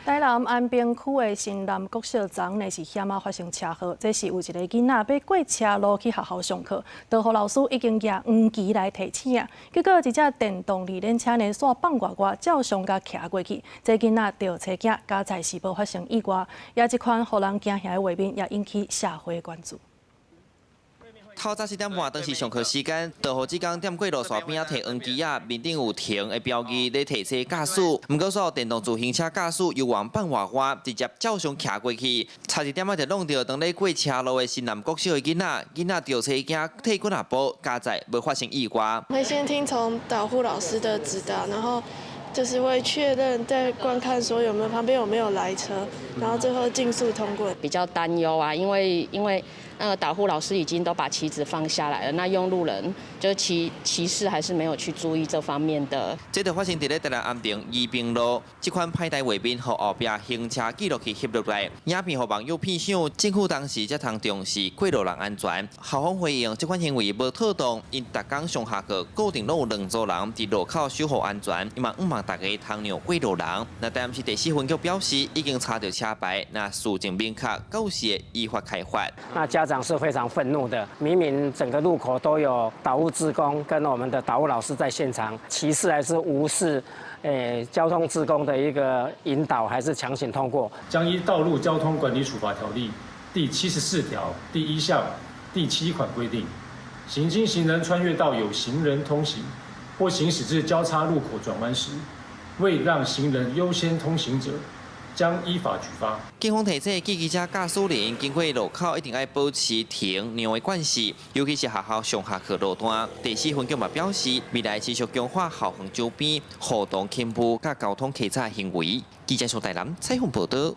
台南安平区的新南国小昨呢是险啊发生车祸，这是有一个囡仔要过车路去学校上课，导护老师已经举黄旗来提醒啊，结果一只电动二轮车呢煞放外，照常甲骑过去，这囡仔着车镜，加在是无发生意外，也这款互人惊吓的画面也引起社会关注。 透早7点半，当时上课时间，导护职工踮过路线边仔摕黄旗啊，面顶有停的标记，咧提醒驾驶。毋过说电动自行车驾驶又往放外，直接照常骑过去。差1点仔就弄到当咧过车路的新南国小的囡仔，囡仔着车镜退过下步，加载无发生意外。会先听从导护老师的指导，然后就是会确认再观看说旁边有没有来车，然后最后竞速通过。比较担忧啊，因为导护老师已经都把旗子放下来了，那用路人就骑士还是没有去注意这方面的。这就发生在台南安平宜平路，这款歹台画面和后壁行车记录器翕落来，影片互网友片想，政府当时才通重视过路人安全。校方回应这款行为无妥当，因逐工上下课固定拢有2组人伫路口守护安全，伊嘛毋望大家通让过路人。那但是第4分局表示，已经查到车牌，那事情明确，到时会依法开罚。那家长是非常愤怒的，明明整个路口都有导护志工跟我们的导护老师在现场，歧视还是无视交通志工的一个引导，还是强行通过？将依《道路交通管理处罚条例》第74条第1项第7款规定，行经行人穿越道有行人通行或行驶至交叉路口转弯时，未让行人优先通行者， 将依法举发。警方提醒，机车驾驶人经过路口一定要保持停让的惯势，尤其是学校上下课路段。第4分局嘛表示，未来持续强化校园周边互动、庆步甲交通稽查行为。记者苏台南采访报道。